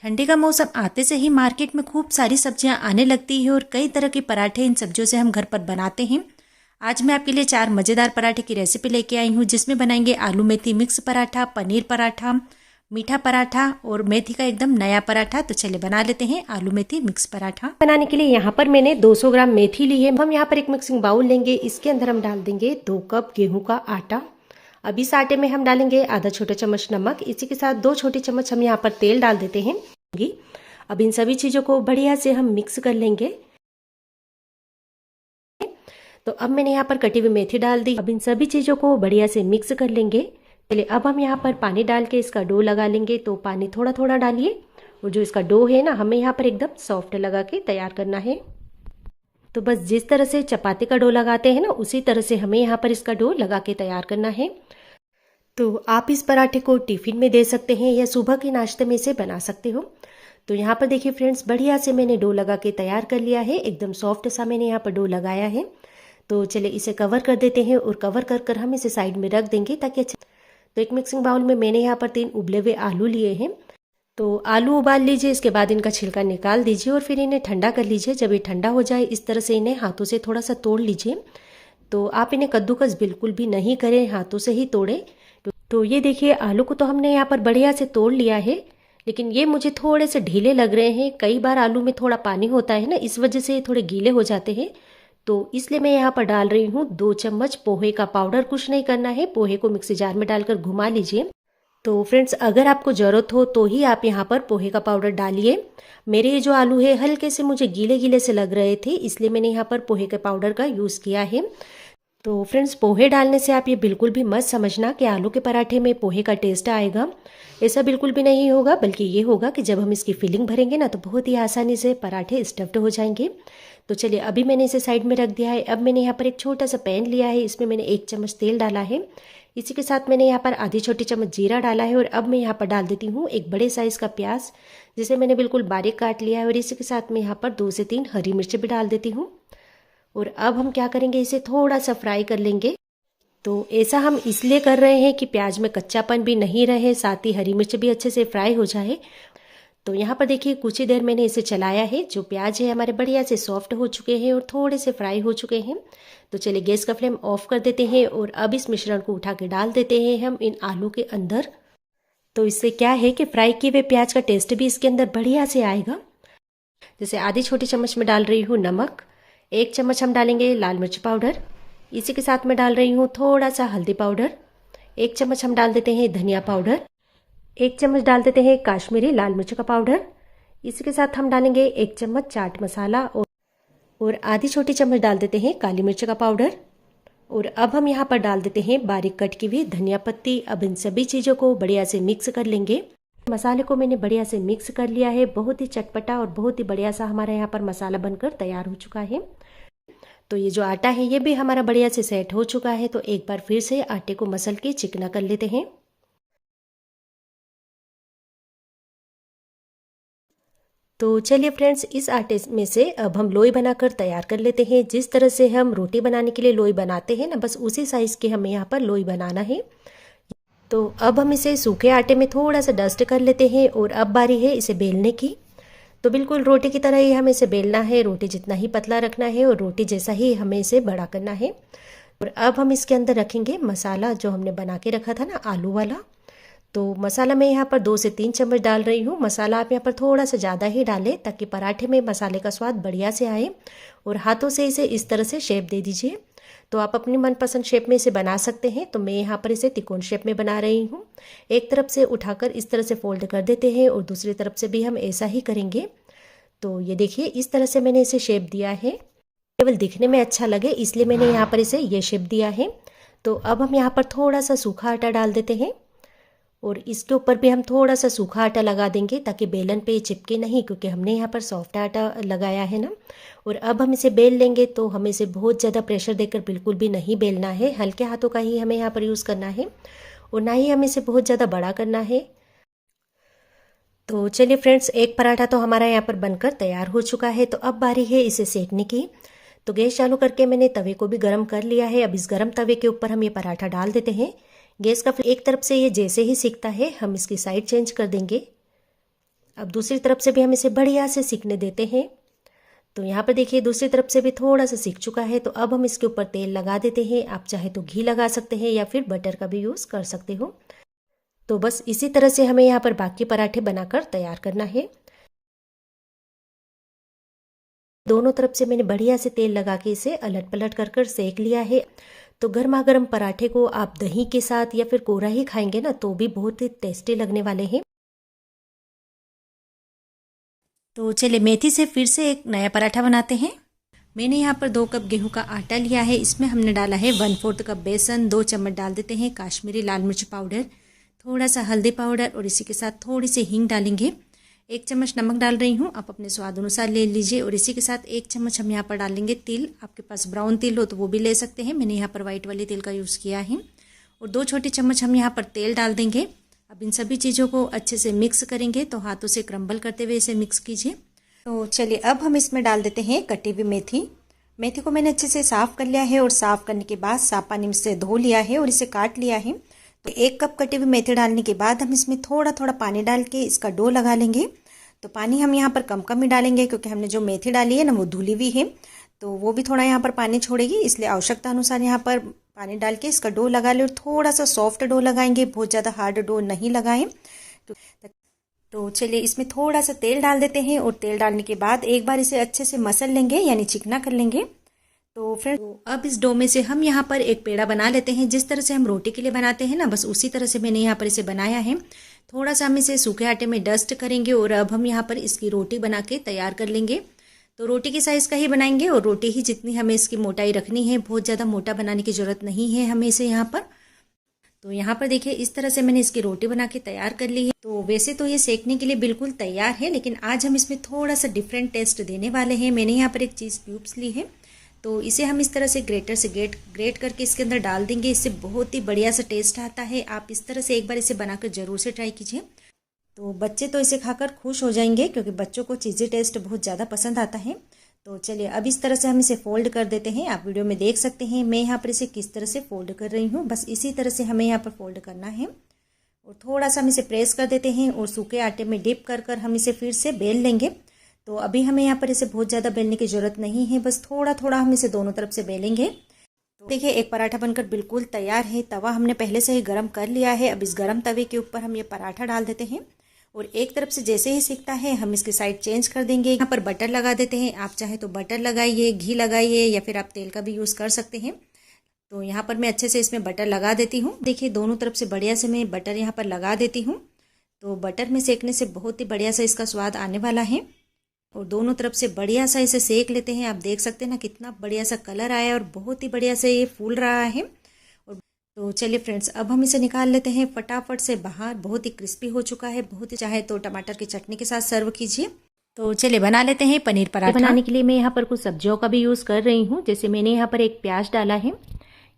ठंडी का मौसम आते से ही मार्केट में खूब सारी सब्जियां आने लगती है और कई तरह के पराठे इन सब्जियों से हम घर पर बनाते हैं। आज मैं आपके लिए 4 मज़ेदार पराठे की रेसिपी लेके आई हूँ, जिसमें बनाएंगे आलू मेथी मिक्स पराठा, पनीर पराठा, मीठा पराठा और मेथी का एकदम नया पराठा। तो चलिए बना लेते हैं आलू मेथी मिक्स पराठा। बनाने के लिए यहाँ पर मैंने 200 ग्राम मेथी ली है। हम यहाँ पर एक मिक्सिंग बाउल लेंगे, इसके अंदर हम डाल देंगे 2 कप गेहूं का आटा। अब इस आटे में हम डालेंगे आधा छोटा चम्मच नमक, इसी के साथ 2 छोटे चम्मच हम यहाँ पर तेल डाल देते हैं। अब इन सभी चीज़ों को बढ़िया से हम मिक्स कर लेंगे। तो अब मैंने यहाँ पर कटी हुई मेथी डाल दी। अब इन सभी चीज़ों को बढ़िया से मिक्स कर लेंगे। चलिए अब हम यहाँ पर पानी डाल के इसका डो लगा लेंगे। तो पानी थोड़ा थोड़ा डालिए और जो इसका डो है ना, हमें यहाँ पर एकदम सॉफ्ट लगा के तैयार करना है। तो बस जिस तरह से चपाती का डो लगाते हैं ना, उसी तरह से हमें यहाँ पर इसका डो लगा के तैयार करना है। तो आप इस पराठे को टिफिन में दे सकते हैं या सुबह के नाश्ते में से बना सकते हो। तो यहाँ पर देखिए फ्रेंड्स, बढ़िया से मैंने डो लगा के तैयार कर लिया है। एकदम सॉफ्ट सा मैंने यहाँ पर डो लगाया है। तो चलिए इसे कवर कर देते हैं और कवर कर कर हम इसे साइड में रख देंगे ताकि अच्छा। तो एक मिक्सिंग बाउल में मैंने यहाँ पर 3 उबले हुए आलू लिए हैं। तो आलू उबाल लीजिए, इसके बाद इनका छिलका निकाल दीजिए और फिर इन्हें ठंडा कर लीजिए। जब ये ठंडा हो जाए इस तरह से इन्हें हाथों से थोड़ा सा तोड़ लीजिए। तो आप इन्हें कद्दूकस बिल्कुल भी नहीं करें, हाथों से ही तोड़ें। तो ये देखिए आलू को तो हमने यहाँ पर बढ़िया से तोड़ लिया है, लेकिन ये मुझे थोड़े से ढीले लग रहे हैं। कई बार आलू में थोड़ा पानी होता है ना, इस वजह से थोड़े गीले हो जाते हैं। तो इसलिए मैं यहाँ पर डाल रही हूँ 2 चम्मच पोहे का पाउडर। कुछ नहीं करना है, पोहे को मिक्सी जार में डालकर घुमा लीजिए। तो फ्रेंड्स, अगर आपको ज़रूरत हो तो ही आप यहाँ पर पोहे का पाउडर डालिए। मेरे ये जो आलू है हल्के से मुझे गीले गीले से लग रहे थे, इसलिए मैंने यहाँ पर पोहे के पाउडर का यूज़ किया है। तो फ्रेंड्स, पोहे डालने से आप ये बिल्कुल भी मत समझना कि आलू के पराठे में पोहे का टेस्ट आएगा। ऐसा बिल्कुल भी नहीं होगा, बल्कि ये होगा कि जब हम इसकी फिलिंग भरेंगे ना, तो बहुत ही आसानी से पराठे स्टफ्ड हो जाएंगे। तो चलिए अभी मैंने इसे साइड में रख दिया है। अब मैंने यहाँ पर एक छोटा सा पैन लिया है, इसमें मैंने 1 चम्मच तेल डाला है। इसी के साथ मैंने यहाँ पर आधी छोटी चम्मच जीरा डाला है और अब मैं यहाँ पर डाल देती हूँ एक बड़े साइज़ का प्याज, जिसे मैंने बिल्कुल बारीक काट लिया है। और इसी के साथ मैं यहाँ पर 2 से 3 हरी मिर्च भी डाल देती हूँ। और अब हम क्या करेंगे, इसे थोड़ा सा फ्राई कर लेंगे। तो ऐसा हम इसलिए कर रहे हैं कि प्याज में कच्चापन भी नहीं रहे, साथ ही हरी मिर्च भी अच्छे से फ्राई हो जाए। तो यहाँ पर देखिए कुछ ही देर मैंने इसे चलाया है। जो प्याज है हमारे बढ़िया से सॉफ्ट हो चुके हैं और थोड़े से फ्राई हो चुके हैं। तो चलिए गैस का फ्लेम ऑफ कर देते हैं और अब इस मिश्रण को उठा के डाल देते हैं हम इन आलू के अंदर। तो इससे क्या है कि फ्राई किए हुए प्याज का टेस्ट भी इसके अंदर बढ़िया से आएगा। जैसे आधी छोटी चम्मच में डाल रही हूँ नमक, 1 चम्मच हम डालेंगे लाल मिर्च पाउडर, इसी के साथ मैं डाल रही हूँ थोड़ा सा हल्दी पाउडर, 1 चम्मच हम डाल देते हैं धनिया पाउडर, 1 चम्मच डाल देते हैं काश्मीरी लाल मिर्च का पाउडर, इसी के साथ हम डालेंगे 1 चम्मच चाट मसाला और आधी छोटी चम्मच डाल देते हैं काली मिर्च का पाउडर। और अब हम यहाँ पर डाल देते हैं बारीक कट की हुई धनिया पत्ती। अब इन सभी चीज़ों को बढ़िया से मिक्स कर लेंगे। मसाले को मैंने बढ़िया से मिक्स कर लिया है। बहुत ही चटपटा और बहुत ही बढ़िया सा हमारा यहाँ पर मसाला बनकर तैयार हो चुका है। तो ये जो आटा है ये भी हमारा बढ़िया से सेट हो चुका है। तो एक बार फिर से आटे को मसल के चिकना कर लेते हैं। तो चलिए फ्रेंड्स, इस आटे में से अब हम लोई बनाकर तैयार कर लेते हैं। जिस तरह से हम रोटी बनाने के लिए लोई बनाते हैं ना, बस उसी साइज़ के हमें यहाँ पर लोई बनाना है। तो अब हम इसे सूखे आटे में थोड़ा सा डस्ट कर लेते हैं और अब बारी है इसे बेलने की। तो बिल्कुल रोटी की तरह ही हमें इसे बेलना है। रोटी जितना ही पतला रखना है और रोटी जैसा ही हमें इसे बड़ा करना है। और अब हम इसके अंदर रखेंगे मसाला जो हमने बना के रखा था ना, आलू वाला। तो मसाला मैं यहाँ पर 2 से 3 चम्मच डाल रही हूँ। मसाला आप यहाँ पर थोड़ा सा ज़्यादा ही डालें ताकि पराठे में मसाले का स्वाद बढ़िया से आए। और हाथों से इसे इस तरह से शेप दे दीजिए। तो आप अपनी मनपसंद शेप में इसे बना सकते हैं। तो मैं यहाँ पर इसे त्रिकोण शेप में बना रही हूँ। एक तरफ से उठाकर इस तरह से फोल्ड कर देते हैं और दूसरी तरफ से भी हम ऐसा ही करेंगे। तो ये देखिए इस तरह से मैंने इसे शेप दिया है। केवल दिखने में अच्छा लगे इसलिए मैंने यहाँ पर इसे ये शेप दिया है। तो अब हम यहाँ पर थोड़ा सा सूखा आटा डाल देते हैं और इसके ऊपर भी हम थोड़ा सा सूखा आटा लगा देंगे ताकि बेलन पे चिपके नहीं, क्योंकि हमने यहाँ पर सॉफ्ट आटा लगाया है ना। और अब हम इसे बेल लेंगे। तो हमें इसे बहुत ज़्यादा प्रेशर देकर बिल्कुल भी नहीं बेलना है, हल्के हाथों का ही हमें यहाँ पर यूज़ करना है और ना ही हमें इसे बहुत ज़्यादा बड़ा करना है। तो चलिए फ्रेंड्स, एक पराठा तो हमारा यहाँ पर बनकर तैयार हो चुका है। तो अब बारी है इसे सेकने की। तो गैस चालू करके मैंने तवे को भी गर्म कर लिया है। अब इस गर्म तवे के ऊपर हम ये पराठा डाल देते हैं। गैस का एक तरफ से ये जैसे ही सिकता है हम इसकी साइड चेंज कर देंगे। अब दूसरी तरफ से भी हम इसे बढ़िया से सिकने देते हैं। तो यहाँ पर देखिए दूसरी तरफ से भी थोड़ा सा सिक चुका है। तो अब हम इसके ऊपर तेल लगा देते हैं। आप चाहे तो घी लगा सकते हैं या फिर बटर का भी यूज़ कर सकते हो। तो बस इसी तरह से हमें यहाँ पर बाकी पराठे बनाकर तैयार करना है। दोनों तरफ से मैंने बढ़िया से तेल लगा के इसे अलट पलट कर सेक लिया है। तो गर्मा गर्म पराठे को आप दही के साथ या फिर कोरा ही खाएंगे ना तो भी बहुत ही टेस्टी लगने वाले हैं। तो चलिए मेथी से फिर से एक नया पराठा बनाते हैं। मैंने यहाँ पर 2 कप गेहूं का आटा लिया है। इसमें हमने डाला है 1/4 कप बेसन, 2 चम्मच डाल देते हैं काश्मीरी लाल मिर्च पाउडर, थोड़ा सा हल्दी पाउडर और इसी के साथ थोड़ी सी हींग डालेंगे। 1 चम्मच नमक डाल रही हूँ, आप अपने स्वाद अनुसार ले लीजिए। और इसी के साथ 1 चम्मच हम यहाँ पर डालेंगे तिल। आपके पास ब्राउन तिल हो तो वो भी ले सकते हैं, मैंने यहाँ पर व्हाइट वाले तिल का यूज़ किया है। और 2 छोटी चम्मच हम यहाँ पर तेल डाल देंगे। अब इन सभी चीज़ों को अच्छे से मिक्स करेंगे, तो हाथों से क्रम्बल करते हुए इसे मिक्स कीजिए। तो चलिए अब हम इसमें डाल देते हैं कटी हुई मेथी। मेथी को मैंने अच्छे से साफ़ कर लिया है और साफ़ करने के बाद साफ पानी से धो लिया है और इसे काट लिया है। तो 1 कप कटी हुई मेथी डालने के बाद हम इसमें थोड़ा थोड़ा पानी डाल के इसका डो लगा लेंगे। तो पानी हम यहाँ पर कम कम ही डालेंगे क्योंकि हमने जो मेथी डाली है ना वो धुली हुई है, तो वो भी थोड़ा यहाँ पर पानी छोड़ेगी, इसलिए आवश्यकता अनुसार यहाँ पर पानी डाल के इसका डो लगा ले। और थोड़ा सा सॉफ्ट डो लगाएंगे, बहुत ज़्यादा हार्ड डो नहीं लगाएं। तो चलिए इसमें थोड़ा सा तेल डाल देते हैं और तेल डालने के बाद एक बार इसे अच्छे से मसल लेंगे, यानी चिकना कर लेंगे। तो फ्रेंड अब इस डो में से हम यहाँ पर एक पेड़ा बना लेते हैं। जिस तरह से हम रोटी के लिए बनाते हैं ना, बस उसी तरह से मैंने यहाँ पर इसे बनाया है। थोड़ा सा हम इसे सूखे आटे में डस्ट करेंगे और अब हम यहाँ पर इसकी रोटी बना के तैयार कर लेंगे। तो रोटी की साइज़ का ही बनाएंगे और रोटी ही जितनी हमें इसकी मोटाई रखनी है, बहुत ज़्यादा मोटा बनाने की ज़रूरत नहीं है हमें इसे यहाँ पर। तो यहाँ पर देखिए इस तरह से मैंने इसकी रोटी बना के तैयार कर ली है। तो वैसे तो ये सेकने के लिए बिल्कुल तैयार है, लेकिन आज हम इसमें थोड़ा सा डिफरेंट टेस्ट देने वाले हैं। मैंने यहाँ पर एक चीज़ क्यूब्स ली है, तो इसे हम इस तरह से ग्रेटर से ग्रेट करके इसके अंदर डाल देंगे। इससे बहुत ही बढ़िया सा टेस्ट आता है। आप इस तरह से एक बार इसे बनाकर ज़रूर से ट्राई कीजिए। तो बच्चे तो इसे खाकर खुश हो जाएंगे क्योंकि बच्चों को चीज़ी टेस्ट बहुत ज़्यादा पसंद आता है। तो चलिए अब इस तरह से हम इसे फोल्ड कर देते हैं। आप वीडियो में देख सकते हैं मैं यहाँ पर इसे किस तरह से फोल्ड कर रही हूँ। बस इसी तरह से हमें यहाँ पर फोल्ड करना है और थोड़ा सा हम इसे प्रेस कर देते हैं और सूखे आटे में डिप कर हम इसे फिर से बेल लेंगे। तो अभी हमें यहाँ पर इसे बहुत ज़्यादा बेलने की ज़रूरत नहीं है, बस थोड़ा थोड़ा हम इसे दोनों तरफ से बेलेंगे। तो देखिए एक पराठा बनकर बिल्कुल तैयार है। तवा हमने पहले से ही गर्म कर लिया है। अब इस गर्म तवे के ऊपर हम ये पराठा डाल देते हैं और एक तरफ से जैसे ही सिकता है हम इसकी साइड चेंज कर देंगे। यहाँ पर बटर लगा देते हैं। आप चाहे तो बटर लगाइए, घी लगाइए या फिर आप तेल का भी यूज़ कर सकते हैं। तो यहाँ पर मैं अच्छे से इसमें बटर लगा देती हूँ। देखिए दोनों तरफ से बढ़िया से मैं बटर यहाँ पर लगा देती हूँ। तो बटर में सेकने से बहुत ही बढ़िया सा इसका स्वाद आने वाला है। और दोनों तरफ से बढ़िया सा इसे सेक लेते हैं। आप देख सकते हैं ना कितना बढ़िया सा कलर आया और बहुत ही बढ़िया से ये फूल रहा है। और तो चलिए फ्रेंड्स अब हम इसे निकाल लेते हैं फटाफट से बाहर। बहुत ही क्रिस्पी हो चुका है, बहुत ही चाहे तो टमाटर की चटनी के साथ सर्व कीजिए। तो चलिए बना लेते हैं पनीर पराठा। बनाने के लिए मैं यहाँ पर कुछ सब्जियों का भी यूज़ कर रही हूँ। जैसे मैंने यहाँ पर एक प्याज डाला है,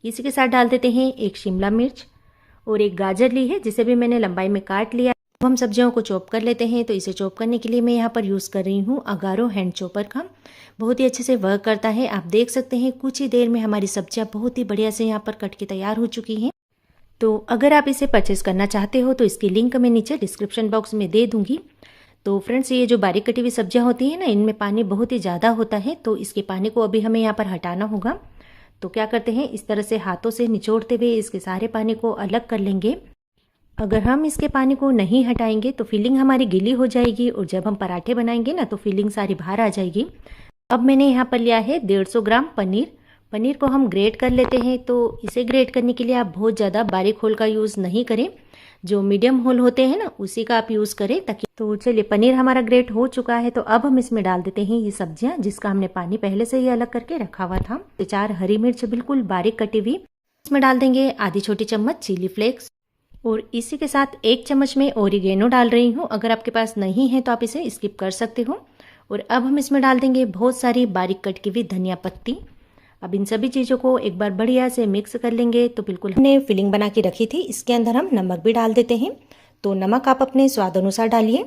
इसी के साथ डाल देते हैं एक शिमला मिर्च और एक गाजर ली है जिसे भी मैंने लंबाई में काट लिया। अब हम सब्जियों को चॉप कर लेते हैं। तो इसे चॉप करने के लिए मैं यहाँ पर यूज़ कर रही हूँ अगारो हैंड चॉपर का। बहुत ही अच्छे से वर्क करता है। आप देख सकते हैं कुछ ही देर में हमारी सब्जियाँ बहुत ही बढ़िया से यहाँ पर कट के तैयार हो चुकी हैं। तो अगर आप इसे परचेस करना चाहते हो तो इसकी लिंक मैं नीचे डिस्क्रिप्शन बॉक्स में दे दूँगी। तो फ्रेंड्स ये जो बारीक कटी हुई सब्जियाँ होती हैं ना, इनमें पानी बहुत ही ज़्यादा होता है, तो इसके पानी को अभी हमें यहाँ पर हटाना होगा। तो क्या करते हैं, इस तरह से हाथों से निचोड़ते हुए इसके सारे पानी को अलग कर लेंगे। अगर हम इसके पानी को नहीं हटाएंगे तो फिलिंग हमारी गीली हो जाएगी और जब हम पराठे बनाएंगे ना तो फिलिंग सारी बाहर आ जाएगी। अब मैंने यहाँ पर लिया है 150 ग्राम पनीर। पनीर को हम ग्रेट कर लेते हैं। तो इसे ग्रेट करने के लिए आप बहुत ज़्यादा बारीक होल का यूज़ नहीं करें, जो मीडियम होल होते हैं ना उसी का आप यूज़ करें ताकि। तो चलिए पनीर हमारा ग्रेट हो चुका है। तो अब हम इसमें डाल देते हैं ये सब्जियां जिसका हमने पानी पहले से ही अलग करके रखा हुआ था। तो 4 हरी मिर्च बिल्कुल बारीक कटी हुई, इसमें डाल देंगे आधी छोटी चम्मच चिली फ्लेक्स और इसी के साथ 1 चम्मच में ओरिगेनो डाल रही हूँ। अगर आपके पास नहीं है तो आप इसे स्किप कर सकते हो। और अब हम इसमें डाल देंगे बहुत सारी बारीक कट की हुई धनिया पत्ती। अब इन सभी चीज़ों को एक बार बढ़िया से मिक्स कर लेंगे। तो बिल्कुल हमने फिलिंग बना के रखी थी, इसके अंदर हम नमक भी डाल देते हैं। तो नमक आप अपने स्वाद अनुसार डालिए।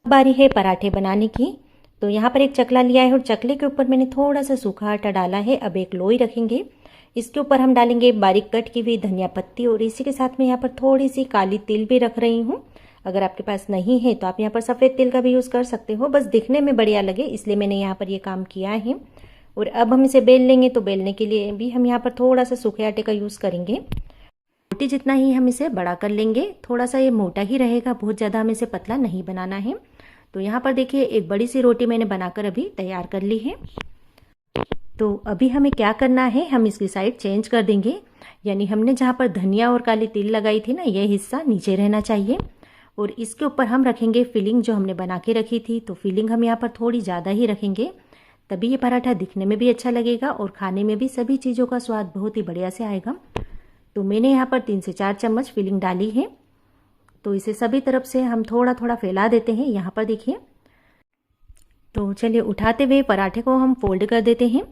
बारी है पराठे बनाने की। तो यहाँ पर एक चकला लिया है और चकले के ऊपर मैंने थोड़ा सा सूखा आटा डाला है। अब एक लोई रखेंगे, इसके ऊपर हम डालेंगे बारीक कट की हुई धनिया पत्ती और इसी के साथ में यहाँ पर थोड़ी सी काली तिल भी रख रही हूँ। अगर आपके पास नहीं है तो आप यहाँ पर सफ़ेद तिल का भी यूज़ कर सकते हो, बस दिखने में बढ़िया लगे इसलिए मैंने यहाँ पर ये काम किया है। और अब हम इसे बेल लेंगे, तो बेलने के लिए भी हम यहाँ पर थोड़ा सा सूखे आटे का यूज़ करेंगे। रोटी जितना ही हम इसे बड़ा कर लेंगे, थोड़ा सा ये मोटा ही रहेगा, बहुत ज़्यादा हमें इसे पतला नहीं बनाना है। तो यहाँ पर देखिए एक बड़ी सी रोटी मैंने बनाकर अभी तैयार कर ली है। तो अभी हमें क्या करना है, हम इसकी साइड चेंज कर देंगे, यानी हमने जहाँ पर धनिया और काली तिल लगाई थी ना, ये हिस्सा नीचे रहना चाहिए और इसके ऊपर हम रखेंगे फिलिंग जो हमने बना के रखी थी। तो फिलिंग हम यहाँ पर थोड़ी ज़्यादा ही रखेंगे, तभी ये पराठा दिखने में भी अच्छा लगेगा और खाने में भी सभी चीज़ों का स्वाद बहुत ही बढ़िया से आएगा। तो मैंने यहाँ पर 3 से 4 चम्मच फिलिंग डाली है। तो इसे सभी तरफ से हम थोड़ा थोड़ा फैला देते हैं। यहाँ पर देखिए, तो चलिए उठाते हुए पराठे को हम फोल्ड कर देते हैं।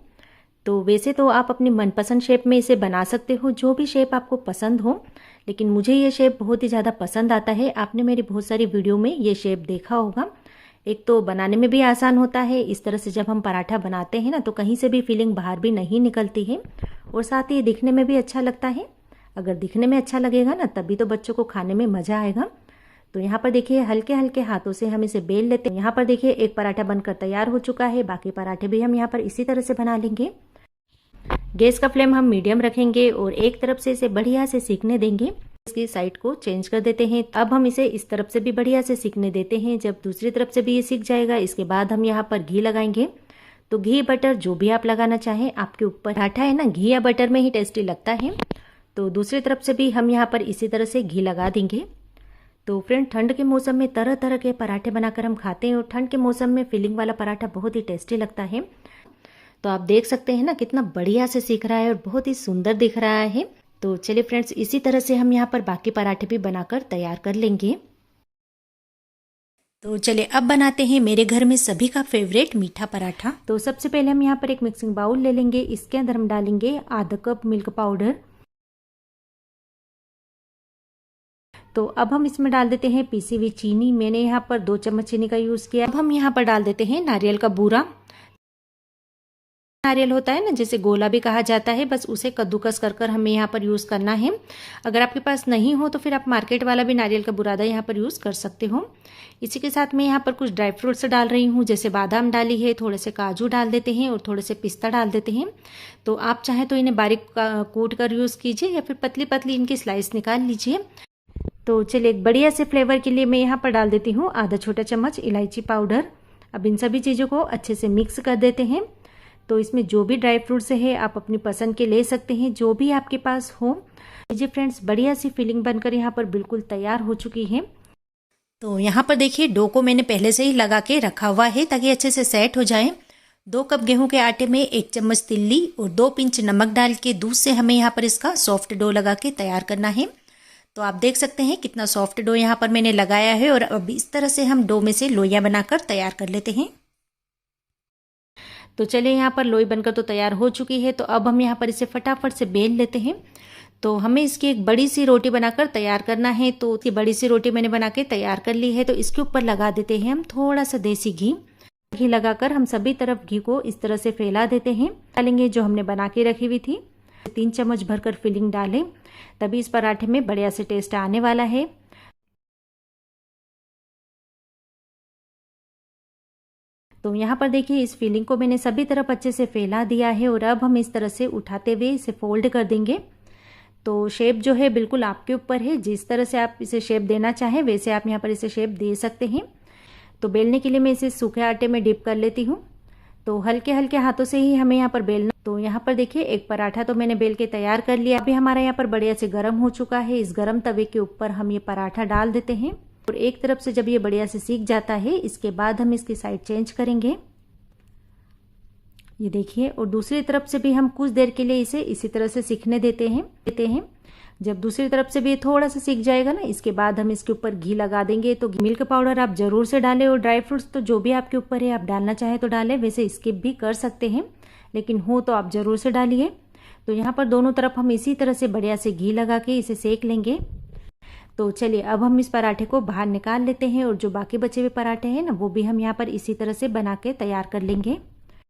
तो वैसे तो आप अपनी मनपसंद शेप में इसे बना सकते हो, जो भी शेप आपको पसंद हो, लेकिन मुझे ये शेप बहुत ही ज़्यादा पसंद आता है। आपने मेरी बहुत सारी वीडियो में ये शेप देखा होगा। एक तो बनाने में भी आसान होता है, इस तरह से जब हम पराठा बनाते हैं ना तो कहीं से भी फिलिंग बाहर भी नहीं निकलती है और साथ ही दिखने में भी अच्छा लगता है। अगर दिखने में अच्छा लगेगा ना तभी तो बच्चों को खाने में मज़ा आएगा। तो यहाँ पर देखिए हल्के हल्के हाथों से हम इसे बेल लेते हैं। यहाँ पर देखिए एक पराठा बनकर तैयार हो चुका है, बाकी पराठे भी हम यहाँ पर इसी तरह से बना लेंगे। गैस का फ्लेम हम मीडियम रखेंगे और एक तरफ से इसे बढ़िया से सीखने देंगे। इसकी साइड को चेंज कर देते हैं। अब हम इसे इस तरफ से भी बढ़िया से सीखने देते हैं। जब दूसरी तरफ से भी ये सीख जाएगा, इसके बाद हम यहाँ पर घी लगाएंगे। तो घी बटर जो भी आप लगाना चाहें आपके ऊपर। पराठा है ना, घी या बटर में ही टेस्टी लगता है। तो दूसरी तरफ से भी हम यहाँ पर इसी तरह से घी लगा देंगे। तो फ्रेंड, ठंड के मौसम में तरह तरह के पराठे बनाकर हम खाते हैं और ठंड के मौसम में फिलिंग वाला पराठा बहुत ही टेस्टी लगता है। तो आप देख सकते हैं ना कितना बढ़िया से सीख रहा है और बहुत ही सुंदर दिख रहा है। तो चलिए फ्रेंड्स, इसी तरह से हम यहाँ पर बाकी पराठे भी बनाकर तैयार कर लेंगे। तो चलिए अब बनाते हैं मेरे घर में सभी का फेवरेट मीठा पराठा। तो सबसे पहले हम यहाँ पर एक मिक्सिंग बाउल ले लेंगे। इसके अंदर हम डालेंगे आधा कप मिल्क पाउडर। तो अब हम इसमें डाल देते हैं पीसी हुई चीनी। मैंने यहाँ पर 2 चम्मच चीनी का यूज़ किया। अब हम यहाँ पर डाल देते हैं नारियल का बूरा। नारियल होता है ना, जिसे गोला भी कहा जाता है, बस उसे कद्दूकस कर कर हमें यहाँ पर यूज़ करना है। अगर आपके पास नहीं हो तो फिर आप मार्केट वाला भी नारियल का बुरादा यहाँ पर यूज़ कर सकते हो। इसी के साथ मैं यहाँ पर कुछ ड्राई फ्रूट्स डाल रही हूँ, जैसे बादाम डाली है, थोड़े से काजू डाल देते हैं और थोड़े से पिस्ता डाल देते हैं। तो आप चाहें तो इन्हें बारीक कूट कर यूज़ कीजिए या फिर पतली पतली इनकी स्लाइस निकाल लीजिए। तो चलिए एक बढ़िया से फ्लेवर के लिए मैं यहाँ पर डाल देती हूँ आधा छोटा चम्मच इलायची पाउडर। अब इन सभी चीज़ों को अच्छे से मिक्स कर देते हैं। तो इसमें जो भी ड्राई फ्रूट्स है आप अपनी पसंद के ले सकते हैं, जो भी आपके पास हो। जी फ्रेंड्स, बढ़िया सी फिलिंग बनकर यहाँ पर बिल्कुल तैयार हो चुकी है। तो यहाँ पर देखिए डो को मैंने पहले से ही लगा के रखा हुआ है ताकि अच्छे से सेट हो जाए। 2 कप गेहूं के आटे में 1 चम्मच तिल्ली और 2 पिंच नमक डाल के दूध से हमें यहाँ पर इसका सॉफ्ट डो लगा के तैयार करना है। तो आप देख सकते हैं कितना सॉफ्ट डो यहाँ पर मैंने लगाया है और अब इस तरह से हम डो में से लोइयां बनाकर तैयार कर लेते हैं। तो चलिए यहाँ पर लोई बनकर तो तैयार हो चुकी है। तो अब हम यहाँ पर इसे फटाफट से बेल लेते हैं। तो हमें इसकी एक बड़ी सी रोटी बनाकर तैयार करना है। तो इसकी बड़ी सी रोटी मैंने बना के तैयार कर ली है। तो इसके ऊपर लगा देते हैं हम थोड़ा सा देसी घी। घी लगाकर हम सभी तरफ घी को इस तरह से फैला देते हैं। डालेंगे जो हमने बना के रखी हुई थी। 3 चम्मच भरकर फिलिंग डालें, तभी इस पराठे में बढ़िया से टेस्ट आने वाला है। तो यहाँ पर देखिए इस फिलिंग को मैंने सभी तरफ अच्छे से फैला दिया है और अब हम इस तरह से उठाते हुए इसे फोल्ड कर देंगे। तो शेप जो है बिल्कुल आपके ऊपर है, जिस तरह से आप इसे शेप देना चाहें वैसे आप यहाँ पर इसे शेप दे सकते हैं। तो बेलने के लिए मैं इसे सूखे आटे में डिप कर लेती हूँ। तो हल्के हल्के हाथों से ही हमें यहाँ पर बेलना। तो यहाँ पर देखिए एक पराठा तो मैंने बेल के तैयार कर लिया। अभी हमारा यहाँ पर बढ़िया से गर्म हो चुका है। इस गर्म तवे के ऊपर हम ये पराठा डाल देते हैं और एक तरफ से जब ये बढ़िया से सीख जाता है इसके बाद हम इसकी साइड चेंज करेंगे। ये देखिए, और दूसरी तरफ से भी हम कुछ देर के लिए इसे इसी तरह से सीखने देते हैं। जब दूसरी तरफ से भी थोड़ा सा सीख जाएगा ना, इसके बाद हम इसके ऊपर घी लगा देंगे। तो मिल्क पाउडर आप जरूर से डालें और ड्राई फ्रूट्स तो जो भी आपके ऊपर है, आप डालना चाहें तो डालें, वैसे स्किप भी कर सकते हैं, लेकिन हो तो आप जरूर से डालिए। तो यहाँ पर दोनों तरफ हम इसी तरह से बढ़िया से घी लगा के इसे सेक लेंगे। तो चलिए अब हम इस पराठे को बाहर निकाल लेते हैं और जो बाकी बचे हुए पराठे हैं ना, वो भी हम यहाँ पर इसी तरह से बना के तैयार कर लेंगे।